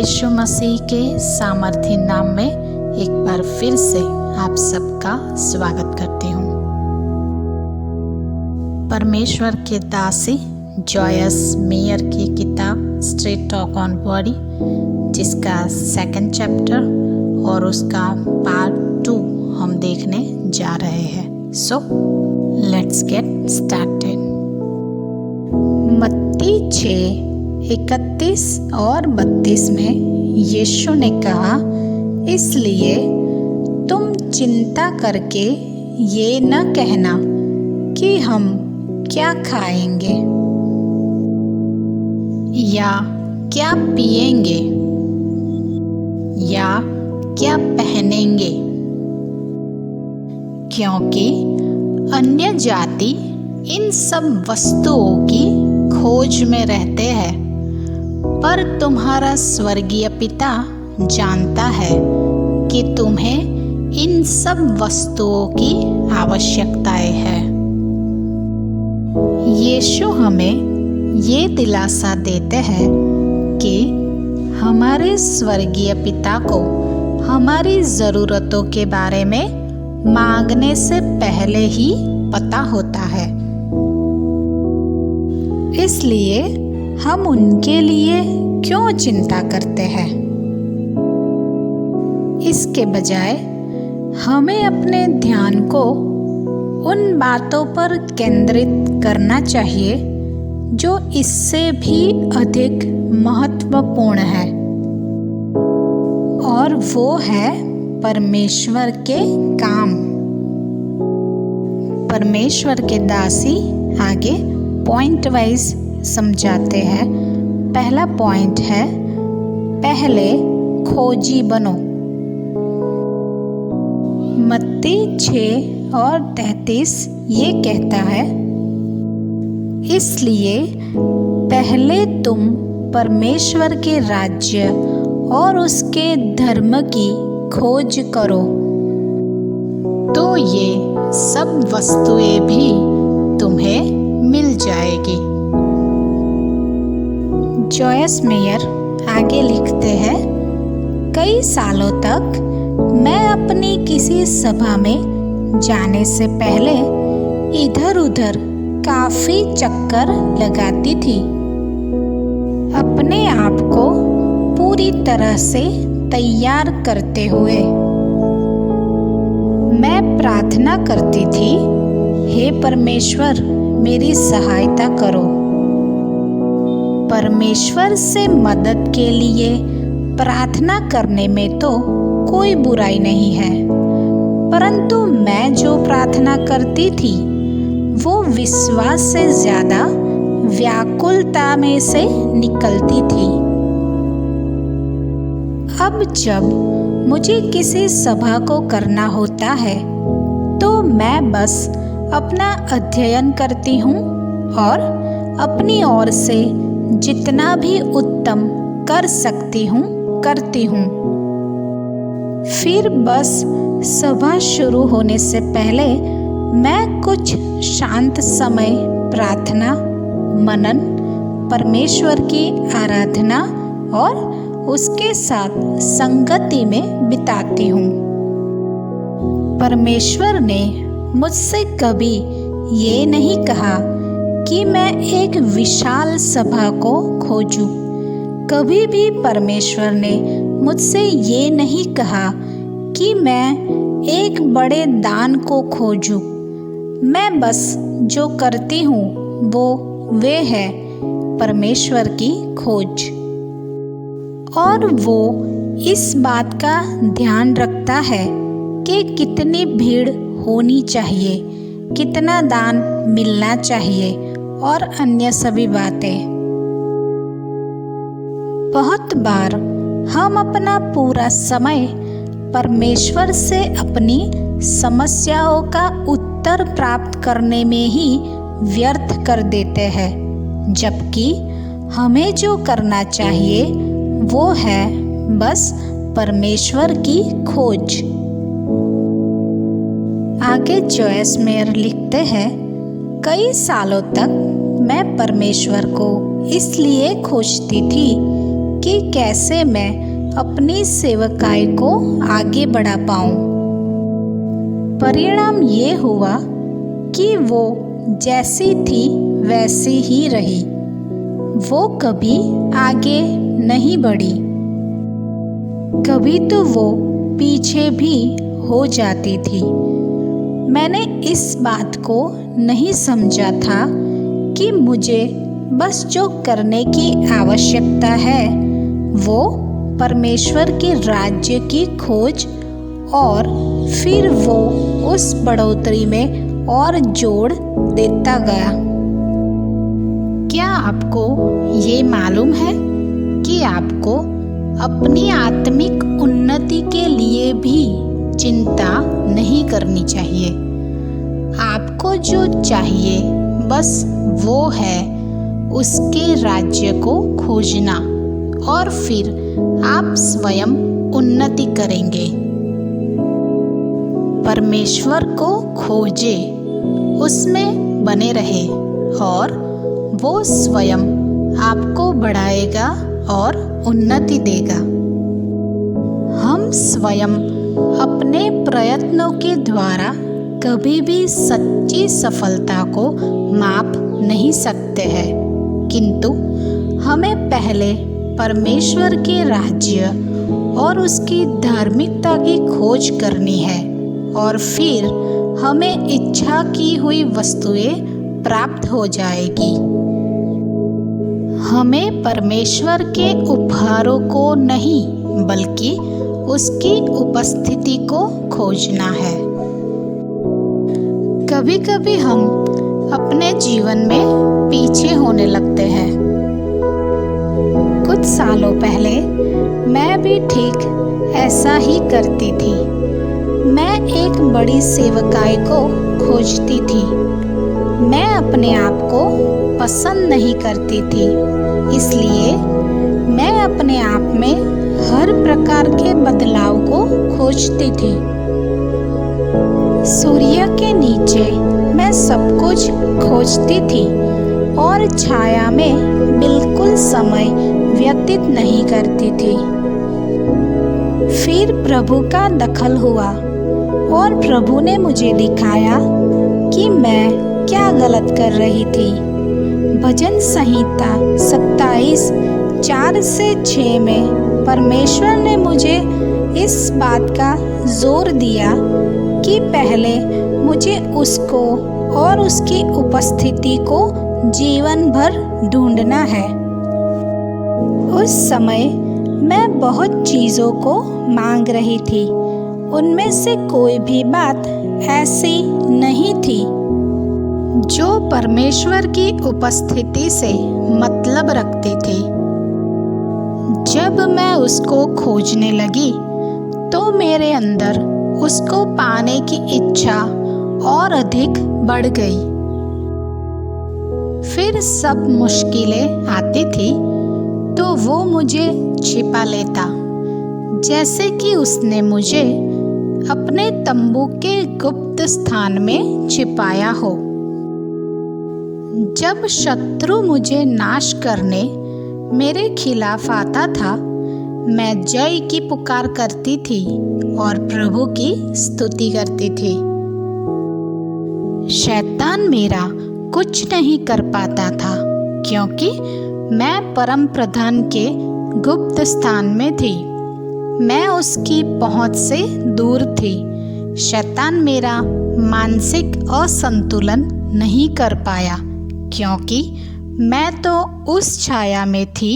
यीशु मसीह के सामर्थी नाम में एक बार फिर से आप सबका स्वागत करती हूँ। परमेश्वर के दासी जॉयस मेयर की किताब स्ट्रेट टॉक ऑन बॉडी, जिसका 2nd चैप्टर और उसका पार्ट 2 हम देखने जा रहे हैं। So let's get started. मत्ती 6:31 और 32 में यीशु ने कहा, इसलिए तुम चिंता करके ये न कहना कि हम क्या खाएंगे या क्या पिएंगे या क्या पहनेंगे, क्योंकि अन्य जाति इन सब वस्तुओं की खोज में रहते हैं, पर तुम्हारा स्वर्गीय पिता जानता है कि तुम्हें इन सब वस्तुओं की आवश्यकताएं है। यीशु हमें ये दिलासा देते हैं कि हमारे स्वर्गीय पिता को हमारी ज़रूरतों के बारे में मांगने से पहले ही पता होता है, इसलिए हम उनके लिए क्यों चिंता करते हैं। इसके बजाय हमें अपने ध्यान को उन बातों पर केंद्रित करना चाहिए जो इससे भी अधिक महत्वपूर्ण है, और वो है परमेश्वर के काम। परमेश्वर के दासी आगे पॉइंट वाइज समझाते हैं। पहला पॉइंट है, पहले खोजी बनो। मत्ती 6:33 ये कहता है, इसलिए पहले तुम परमेश्वर के राज्य और उसके धर्म की खोज करो, तो ये सब वस्तुएं भी तुम्हें मिल जाएगी। जॉयस मेयर आगे लिखते हैं, कई सालों तक मैं अपनी किसी सभा में जाने से पहले इधर उधर काफी चक्कर लगाती थी, अपने आप को पूरी तरह से तैयार करते हुए। मैं प्रार्थना करती थी, हे परमेश्वर मेरी सहायता करो। परमेश्वर से मदद के लिए प्रार्थना करने में तो कोई बुराई नहीं है, परंतु मैं जो प्रार्थना करती थी वो विश्वास से ज्यादा व्याकुलता में से निकलती थी। अब जब मुझे किसी सभा को करना होता है तो मैं बस अपना अध्ययन करती हूँ और अपनी ओर से जितना भी उत्तम कर सकती हूँ करती हूँ। फिर बस सभा शुरू होने से पहले मैं कुछ शांत समय प्रार्थना, मनन, परमेश्वर की आराधना और उसके साथ संगति में बिताती हूँ। परमेश्वर ने मुझसे कभी ये नहीं कहा कि मैं एक विशाल सभा को खोजूं। कभी भी परमेश्वर ने मुझसे ये नहीं कहा कि मैं एक बड़े दान को खोजूं। मैं बस जो करती हूँ वे है परमेश्वर की खोज, और वो इस बात का ध्यान रखता है कि कितनी भीड़ होनी चाहिए, कितना दान मिलना चाहिए और अन्य सभी बातें। बहुत बार हम अपना पूरा समय परमेश्वर से अपनी समस्याओं का उत्तर प्राप्त करने में ही व्यर्थ कर देते हैं, जबकि हमें जो करना चाहिए वो है बस परमेश्वर की खोज। आगे जॉयस मेयर लिखते हैं, कई सालों तक मैं परमेश्वर को इसलिए खोजती थी कि कैसे मैं अपनी सेवकाई को आगे बढ़ा पाऊं। परिणाम ये हुआ कि वो जैसी थी वैसी ही रही। वो कभी आगे नहीं बढ़ी। कभी तो वो पीछे भी हो जाती थी। मैंने इस बात को नहीं समझा था कि मुझे बस जो करने की आवश्यकता है वो परमेश्वर के राज्य की खोज, और फिर वो उस बढ़ोतरी में और जोड़ देता गया। क्या आपको ये मालूम है कि आपको अपनी आत्मिक उन्नति के लिए भी चिंता नहीं करनी चाहिए। आपको जो चाहिए बस वो है उसके राज्य को खोजना, और फिर आप स्वयं उन्नति करेंगे। परमेश्वर को खोजे, उसमें बने रहे, और वो स्वयं आपको बढ़ाएगा और उन्नति देगा। हम स्वयं अपने प्रयत्नों के द्वारा कभी भी सच्ची सफलता को माप नहीं सकते हैं, किंतु हमें पहले परमेश्वर के राज्य और उसकी धार्मिकता की खोज करनी है, और फिर हमें इच्छा की हुई वस्तुएं प्राप्त हो जाएगी। हमें परमेश्वर के उपहारों को नहीं बल्कि उसकी उपस्थिति को खोजना है। कभी कभी हम अपने जीवन में पीछे होने लगते हैं। कुछ सालों पहले मैं भी ठीक ऐसा ही करती थी। मैं एक बड़ी सेवकाई को खोजती थी। मैं अपने आप को पसंद नहीं करती थी, इसलिए मैं अपने आप में हर प्रकार के बदलाव को खोजती थी। सूर्य के नीचे मैं सब कुछ खोजती थी और छाया में बिल्कुल समय व्यतीत नहीं करती थी। फिर प्रभु का दखल हुआ और प्रभु ने मुझे दिखाया कि मैं क्या गलत कर रही थी। भजन संहिता 27:4-6 में परमेश्वर ने मुझे इस बात का जोर दिया कि पहले मुझे उसको और उसकी उपस्थिति को जीवन भर ढूंढना है। उस समय मैं बहुत चीज़ों को मांग रही थी। उनमें से कोई भी बात ऐसी नहीं थी जो परमेश्वर की उपस्थिति से मतलब रखती थी। जब मैं उसको खोजने लगी तो मेरे अंदर उसको पाने की इच्छा और अधिक बढ़ गई। फिर सब मुश्किलें आती थी तो वो मुझे छिपा लेता, जैसे कि उसने मुझे अपने तंबू के गुप्त स्थान में छिपाया हो। जब शत्रु मुझे नाश करने मेरे खिलाफ आता था, मैं जय की पुकार करती थी और प्रभु की स्तुति करती थी। शैतान मेरा कुछ नहीं कर पाता था, क्योंकि मैं परम प्रधान के गुप्त स्थान में थी। मैं उसकी पहुंच से दूर थी। शैतान मेरा मानसिक असंतुलन नहीं कर पाया, क्योंकि मैं तो उस छाया में थी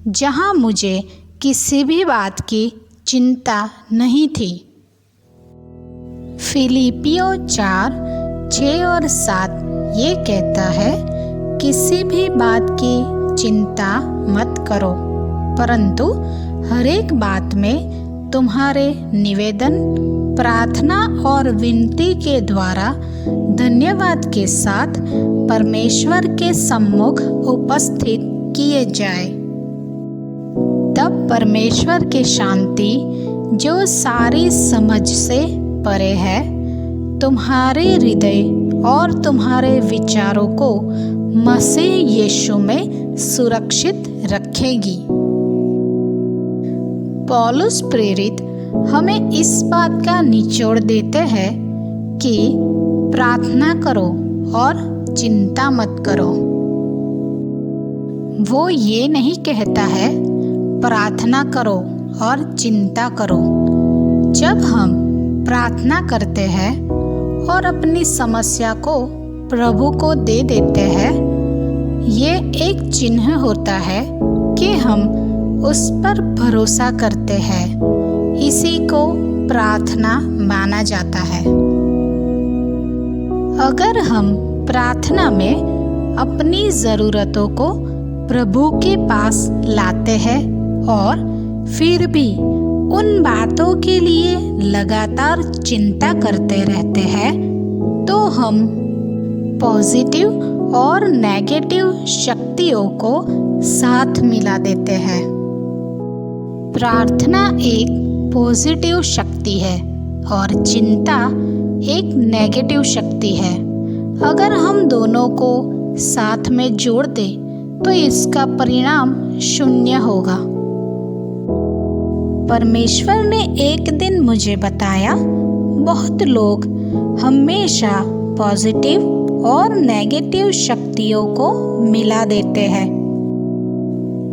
जहां मुझे किसी भी बात की चिंता नहीं थी। फिलिपियों 4:6 और 7 ये कहता है, किसी भी बात की चिंता मत करो, परंतु हर एक बात में तुम्हारे निवेदन, प्रार्थना और विनती के द्वारा धन्यवाद के साथ परमेश्वर के सम्मुख उपस्थित किए जाए। तब परमेश्वर की शांति, जो सारी समझ से परे है, तुम्हारे हृदय और तुम्हारे विचारों को मसीह यीशु में सुरक्षित रखेगी। पौलुस प्रेरित हमें इस बात का निचोड़ देते हैं कि प्रार्थना करो और चिंता मत करो। वो ये नहीं कहता है प्रार्थना करो और चिंता करो। जब हम प्रार्थना करते हैं और अपनी समस्या को प्रभु को दे देते हैं, ये एक चिन्ह होता है कि हम उस पर भरोसा करते हैं। इसी को प्रार्थना माना जाता है। अगर हम प्रार्थना में अपनी ज़रूरतों को प्रभु के पास लाते हैं और फिर भी उन बातों के लिए लगातार चिंता करते रहते हैं, तो हम पॉजिटिव और नेगेटिव शक्तियों को साथ मिला देते हैं। प्रार्थना एक पॉजिटिव शक्ति है और चिंता एक नेगेटिव शक्ति है। अगर हम दोनों को साथ में जोड़ दें तो इसका परिणाम शून्य होगा। परमेश्वर ने एक दिन मुझे बताया, बहुत लोग हमेशा पॉजिटिव और नेगेटिव शक्तियों को मिला देते हैं।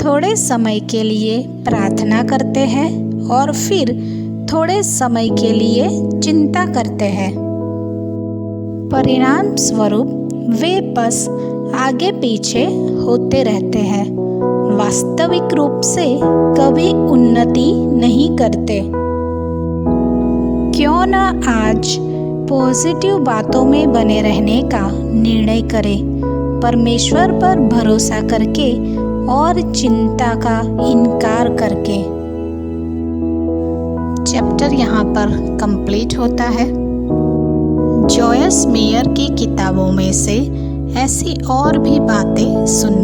थोड़े समय के लिए प्रार्थना करते हैं और फिर थोड़े समय के लिए चिंता करते हैं। परिणाम स्वरूप वे बस आगे पीछे होते रहते हैं, वास्तविक रूप से कभी उन्नति नहीं करते। क्यों न आज पॉजिटिव बातों में बने रहने का निर्णय करें, परमेश्वर पर भरोसा करके और चिंता का इनकार करके। चैप्टर यहाँ पर कंप्लीट होता है। जॉयस मेयर की किताबों में से ऐसी और भी बातें सुन